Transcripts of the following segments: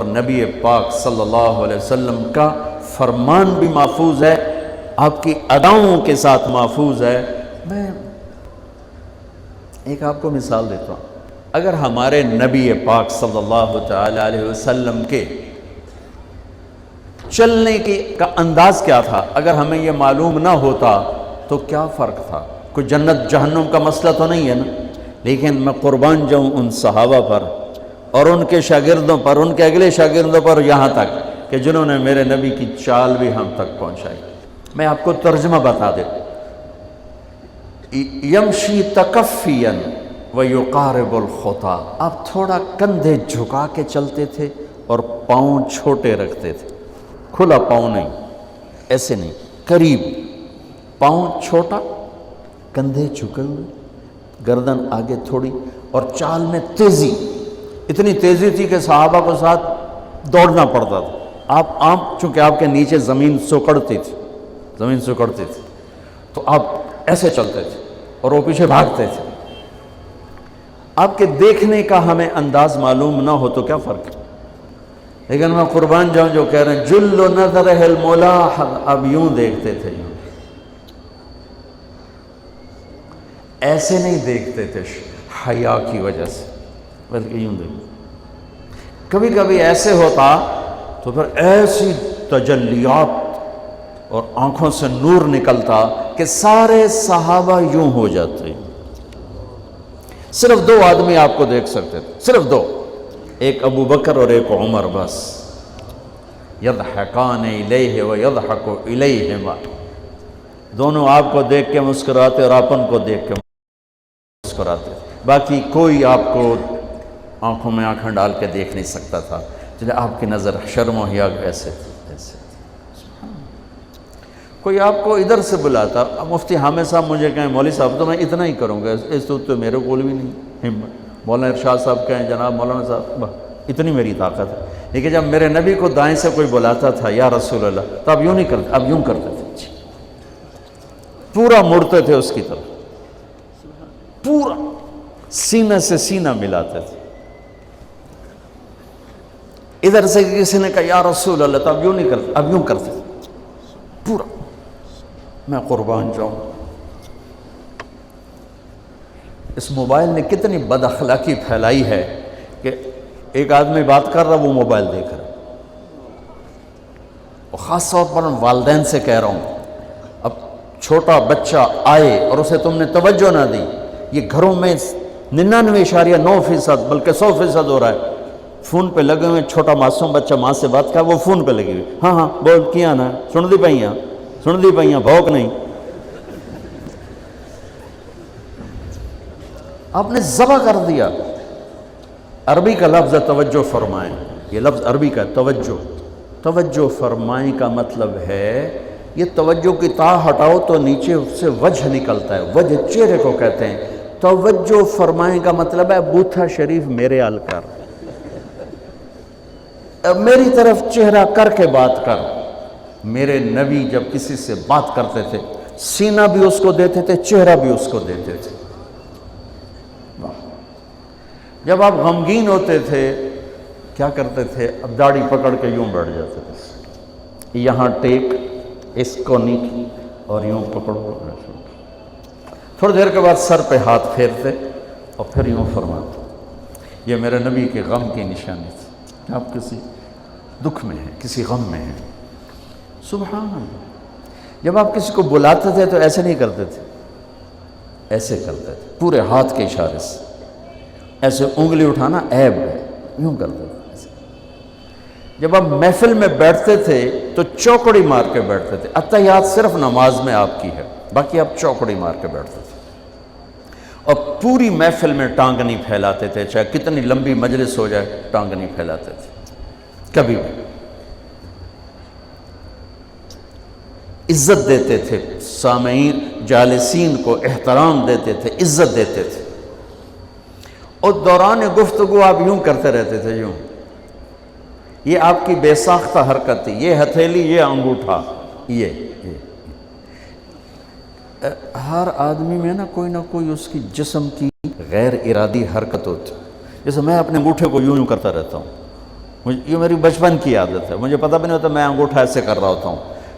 اور نبی پاک صلی اللہ علیہ وسلم کا فرمان بھی محفوظ ہے، آپ کی اداؤں کے ساتھ محفوظ ہے۔ میں ایک آپ کو مثال دیتا ہوں، اگر ہمارے نبی پاک صلی اللہ تعالی علیہ وسلم کے چلنے کا انداز کیا تھا، اگر ہمیں یہ معلوم نہ ہوتا تو کیا فرق تھا؟ کوئی جنت جہنم کا مسئلہ تو نہیں ہے نا، لیکن میں قربان جاؤں ان صحابہ پر اور ان کے شاگردوں پر، ان کے اگلے شاگردوں پر، یہاں تک کہ جنہوں نے میرے نبی کی چال بھی ہم تک پہنچائی۔ میں آپ کو ترجمہ بتا دیں، یمشی تکفیا ویقارب الخطا، آپ تھوڑا کندھے جھکا کے چلتے تھے اور پاؤں چھوٹے رکھتے تھے، کھلا پاؤں نہیں، ایسے نہیں، قریب، پاؤں چھوٹا، کندھے جھکے ہوئے، گردن آگے تھوڑی، اور چال میں تیزی، اتنی تیزی تھی کہ صحابہ کو ساتھ دوڑنا پڑتا تھا۔ آپ چونکہ آپ کے نیچے زمین سکڑتی تھی، تو آپ ایسے چلتے تھے اور وہ پیچھے بھاگتے تھے۔ آپ کے دیکھنے کا ہمیں انداز معلوم نہ ہو تو کیا فرق ہے، لیکن میں قربان جاؤں جو کہہ رہے ہیں جل نظرہ الملاحظ، اب یوں دیکھتے تھے، یوں ایسے نہیں دیکھتے تھے حیا کی وجہ سے، بلکہ یوں دیکھتے۔ کبھی کبھی ایسے ہوتا تو پھر ایسی تجلیات اور آنکھوں سے نور نکلتا کہ سارے صحابہ یوں ہو جاتے۔ صرف 2 آدمی آپ کو دیکھ سکتے تھے، صرف 2، ایک ابو بکر اور ایک عمر، بس۔ یضحکان الیہ ویضحک الیہما، دونوں آپ کو دیکھ کے مسکراتے اور اپن کو دیکھ کے مسکراتے، باقی کوئی آپ کو آنکھوں میں آنکھیں ڈال کے دیکھ نہیں سکتا تھا، چلے آپ کی نظر شرم و حیا ایسے تھی۔ کوئی آپ کو ادھر سے بلاتا، مفتی حامد صاحب مجھے کہیں مولوی صاحب تو میں اتنا ہی کروں گا، اس تو میرے کول بھی نہیں ہمت، مولانا ارشاد صاحب کہیں جناب مولانا صاحب، اتنی میری طاقت ہے۔ لیکن جب میرے نبی کو دائیں سے کوئی بلاتا تھا یا رسول اللہ، تو اب یوں نہیں کرتے، اب یوں کرتے تھے، پورا مڑتے تھے اس کی طرف، پورا سینہ سے سینہ ملاتے تھے۔ ادھر سے کسی نے کہا یا رسول اللہ، تو اب یوں نہیں کرتے، اب یوں کرتے تھے پورا۔ میں قربان جاؤں، اس موبائل نے کتنی بد اخلاقی پھیلائی ہے کہ ایک آدمی بات کر رہا، وہ موبائل دیکھ رہا، اور خاص طور پر والدین سے کہہ رہا ہوں، اب چھوٹا بچہ آئے اور اسے تم نے توجہ نہ دی، یہ گھروں میں 99.9% بلکہ 100% ہو رہا ہے، فون پہ لگے ہوئے، چھوٹا معصوم بچہ ماں سے بات کر، وہ فون پہ لگی ہوئی، ہاں ہاں بول کیا نا، سن دی پئیاں بھوک نہیں۔ آپ نے ذبح کر دیا۔ عربی کا لفظ ہے توجہ فرمائیں، یہ لفظ عربی کا توجہ فرمائیں کا مطلب ہے، یہ توجہ کی تا ہٹاؤ تو نیچے سے وجہ نکلتا ہے، وجہ چہرے کو کہتے ہیں۔ توجہ فرمائیں کا مطلب ہے بوتھا شریف میرے حال کر، میری طرف چہرہ کر کے بات کر۔ میرے نبی جب کسی سے بات کرتے تھے، سینہ بھی اس کو دیتے تھے، چہرہ بھی اس کو دیتے تھے۔ جب آپ غمگین ہوتے تھے کیا کرتے تھے؟ اب داڑھی پکڑ کے یوں بیٹھ جاتے تھے، یہاں ٹیک، اس کو نیچے اور یوں پکڑو، تھوڑی دیر کے بعد سر پہ ہاتھ پھیرتے اور پھر یوں فرماتے۔ یہ میرے نبی کے غم کی نشانی تھی کہ آپ کسی دکھ میں ہیں، کسی غم میں ہیں۔ سبحان اللہ۔ جب آپ کسی کو بلاتے تھے تو ایسے نہیں کرتے تھے، ایسے کرتے تھے، پورے ہاتھ کے اشارے سے، ایسے انگلی اٹھانا عیب ہے، یوں کرتے تھے ایسے۔ جب آپ محفل میں بیٹھتے تھے تو چوکڑی مار کے بیٹھتے تھے، اتحیات صرف نماز میں آپ کی ہے، باقی آپ چوکڑی مار کے بیٹھتے تھے، اور پوری محفل میں ٹانگ نہیں پھیلاتے تھے، چاہے کتنی لمبی مجلس ہو جائے ٹانگ نہیں پھیلاتے تھے کبھی بھی۔ عزت دیتے تھے، سامعین جالسین کو احترام دیتے تھے، عزت دیتے تھے، اور دوران گفتگو آپ یوں کرتے رہتے تھے، یوں۔ یہ آپ کی بے ساختہ حرکت تھی، یہ ہتھیلی، یہ انگوٹھا، یہ ہر آدمی میں نا کوئی اس کی جسم کی غیر ارادی حرکت ہوتی، جیسے میں اپنے انگوٹھے کو یوں کرتا رہتا ہوں، یہ میری بچپن کی عادت ہے، مجھے پتہ بھی نہیں ہوتا، میں انگوٹھا ایسے کر رہا ہوتا ہوں،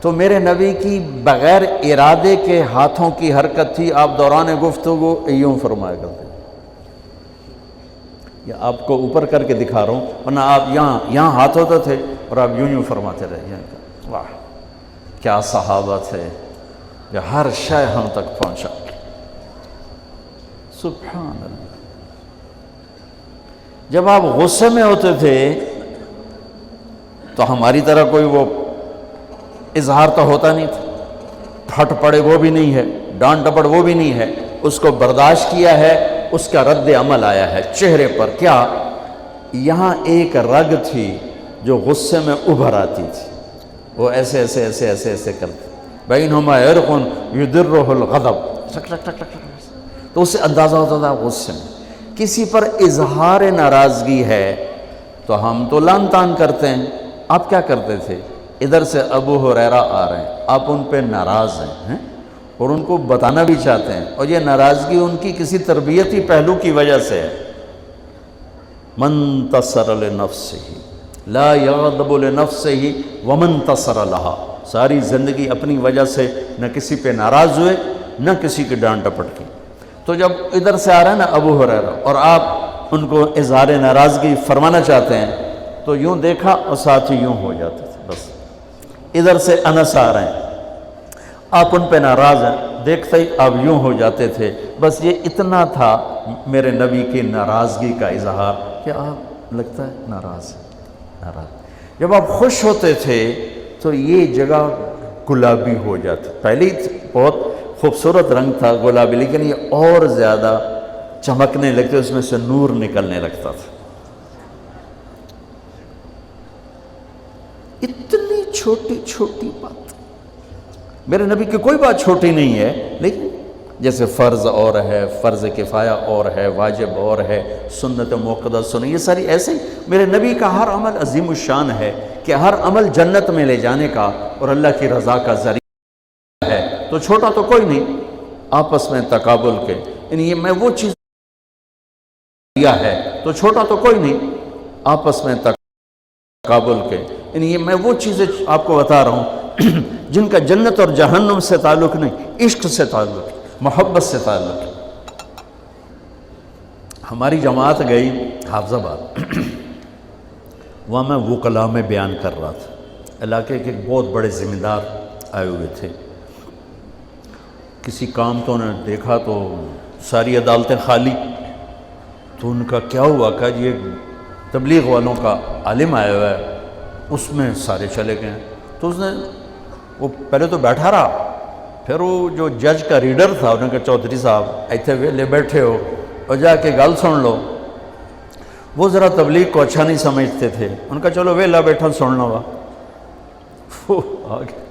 تو میرے نبی کی بغیر ارادے کے ہاتھوں کی حرکت تھی، آپ دوران گفتگو یوں فرمایا کرتے، یا آپ کو اوپر کر کے دکھا رہا ہوں، ورنہ آپ یہاں ہاتھ ہوتے تھے اور آپ یوں فرماتے رہے. واہ کیا صحابہ تھے کہ ہر شے ہم تک پہنچا. سبحان اللہ. جب آپ غصے میں ہوتے تھے تو ہماری طرح کوئی وہ اظہار تو ہوتا نہیں تھا، پھٹ پڑے وہ بھی نہیں ہے، ڈانٹ ڈپٹ وہ بھی نہیں ہے، اس کو برداشت کیا ہے، اس کا رد عمل آیا ہے چہرے پر. کیا یہاں ایک رگ تھی جو غصے میں ابھر آتی تھی، وہ ایسے ایسے ایسے ایسے ایسے کرتے، بینہما عرق یدرہ الغضب، تو اس سے اندازہ ہوتا تھا غصے میں. کسی پر اظہار ناراضگی ہے تو ہم تو لان تان کرتے ہیں. آپ کیا کرتے تھے؟ ادھر سے ابو ہریرہ آ رہے ہیں، آپ ان پہ ناراض ہیں اور ان کو بتانا بھی چاہتے ہیں، اور یہ ناراضگی ان کی کسی تربیتی پہلو کی وجہ سے ہے. من تصر لنفسہ لا یغضب لنفسہ ومن تصر لہا. ساری زندگی اپنی وجہ سے نہ کسی پہ ناراض ہوئے نہ کسی کی ڈانٹ ڈپٹ کی. تو جب ادھر سے آ رہا ہے نا ابو ہریرہ اور آپ ان کو اظہار ناراضگی فرمانا چاہتے ہیں تو یوں دیکھا اور ساتھ ہی یوں ہو جاتے تھے. بس ادھر سے انس آ رہے ہیں، آپ ان پہ ناراض ہیں، دیکھتے ہی آپ یوں ہو جاتے تھے. بس یہ اتنا تھا میرے نبی کی ناراضگی کا اظہار کہ آپ لگتا ہے ناراض. جب آپ خوش ہوتے تھے تو یہ جگہ گلابی ہو جاتی. پہلے بہت خوبصورت رنگ تھا گلابی، لیکن یہ اور زیادہ چمکنے لگتے، اس میں سے نور نکلنے لگتا تھا. اتنی چھوٹی چھوٹی بات، میرے نبی کی کوئی بات چھوٹی نہیں ہے، لیکن جیسے فرض اور ہے، فرض کفایہ اور ہے، واجب اور ہے، سنت موقدہ سنت، یہ ساری ایسے ہی. میرے نبی کا ہر عمل عظیم الشان ہے کہ ہر عمل جنت میں لے جانے کا اور اللہ کی رضا کا ذریعہ ہے. تو چھوٹا تو کوئی نہیں، آپس میں تقابل کے، یعنی یہ میں وہ چیز دیا ہے تو چھوٹا تو کوئی نہیں، آپس میں تقابل کے، یعنی یہ میں وہ چیزیں آپ کو بتا رہا ہوں جن کا جنت اور جہنم سے تعلق نہیں، عشق سے تعلق، محبت سے تعلق. ہماری جماعت گئی حافظ آباد، وہاں میں وکلاء میں بیان کر رہا تھا. علاقے کے ایک بہت بڑے ذمہ دار آئے ہوئے تھے. کسی کام تو انہوں نے دیکھا تو ساری عدالتیں خالی، تو ان کا کیا ہوا کہ یہ تبلیغ والوں کا عالم آیا ہوا ہے، اس میں سارے چلے گئے. تو اس نے وہ پہلے تو بیٹھا رہا، پھر وہ جو جج کا ریڈر تھا انہوں نے کہا چودھری صاحب ایتھے ویلے بیٹھے ہو اور جا کے گل سن لو. وہ ذرا تبلیغ کو اچھا نہیں سمجھتے تھے، ان کا چلو ویلا بیٹھا سن لو. وہ آگے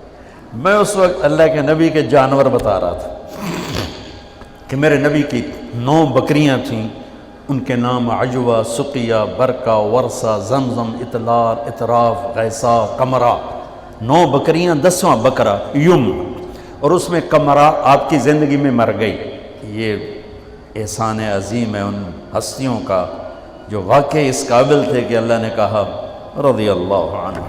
میں اس وقت اللہ کے نبی کے جانور بتا رہا تھا کہ میرے نبی کی 9 بکریاں تھیں، ان کے نام عجوہ، سقیہ، برکہ، ورثہ، زمزم، اطلال، اطراف، غیثہ، قمرہ. 9 بکریاں، 10واں بکرا یم، اور اس میں قمرہ آپ کی زندگی میں مر گئی. یہ احسان عظیم ہے ان ہستیوں کا جو واقعی اس قابل تھے کہ اللہ نے کہا رضی اللہ عنہ،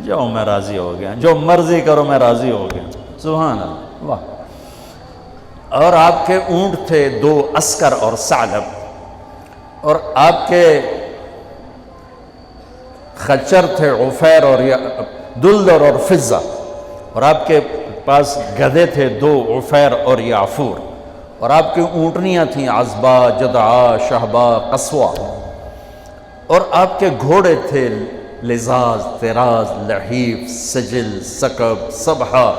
جاؤ میں راضی ہو گیا، جو مرضی کرو میں راضی ہو گیا. سبحان اللہ. واہ. اور آپ کے اونٹ تھے 2 عسکر اور ثعلب، اور آپ کے خچر تھے عفیر اور دلدر اور فضہ، اور آپ کے پاس گدھے تھے 2 عفیر اور یعفور، اور آپ کی اونٹنیاں تھیں عزبہ، جدعا، شہبہ، قصوہ، اور آپ کے گھوڑے تھے لزاز، طراز، لحیف، سجل، سکب، سبحہ،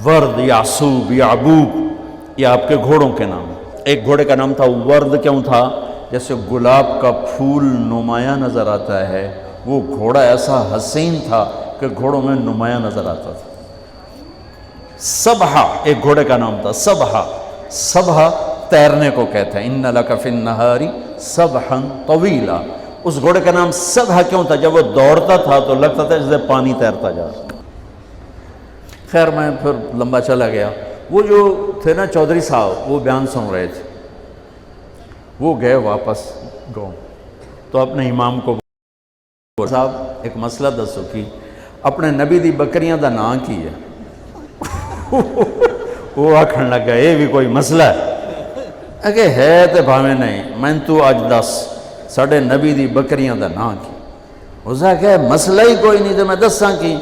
ورد، یعصوب، یعبوب. یہ آپ کے گھوڑوں کے نام. ایک گھوڑے کا نام تھا ورد. کیوں تھا؟ جیسے گلاب کا پھول نمایاں نظر آتا ہے، وہ گھوڑا ایسا حسین تھا کہ گھوڑوں میں نمایاں نظر آتا تھا. سبحہ ایک گھوڑے کا نام تھا. سبحہ، سبحہ تیرنے کو کہتے ہیں، ان لک فی النہار سبحا طویلا. اس گھوڑے کا نام سبحہ کیوں تھا؟ جب وہ دوڑتا تھا تو لگتا تھا جیسے پانی تیرتا جا رہا. خیر میں پھر لمبا چلا گیا. وہ جو تھے نا چودھری صاحب، وہ بیان سن رہے تھے، وہ گئے واپس گاؤں، تو اپنے امام کو صاحب ایک مسئلہ دسو کہ اپنے نبی دی بکریاں دا نام کی ہے؟ وہ آکھن لگا یہ بھی کوئی مسئلہ ہے کہ ہے تے بھاویں نہیں، میں تو آج دس ساڑھے نبی دی بکریاں دا نام کی؟ اسا کہ مسئلہ ہی کوئی نہیں تے میں دساں کی؟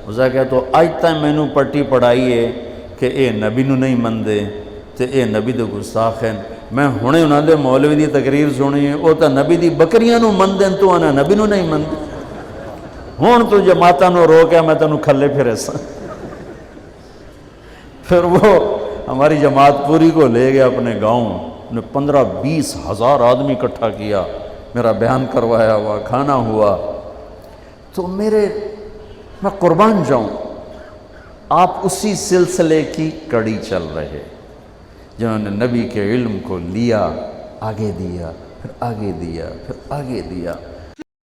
اسا کہ تو آج تک میں نو پٹی پڑھائی ہے کہ اے نبی نو نہیں مندے تے اے نبی دے گستاخ ہیں۔ میں ہونے انہاں دے مولوی دی تقریر سنی ہے، او تا نبی دی بکریاں نو مندیں تو آنا نبی نو نہیں مندے۔ ہون تو جماعتاں نو روکیا میں تنو کھلے پھرے سا۔ پھر وہ ہماری جماعت پوری کو لے گیا اپنے گاؤں، نے 15-20 ہزار آدمی اکٹھا کیا، میرا بیان کروایا ہوا، کھانا ہوا۔ تو میں قربان جاؤں، آپ اسی سلسلے کی کڑی چل رہے جنہوں نے نبی کے علم کو لیا، آگے دیا، پھر آگے دیا، پھر آگے دیا۔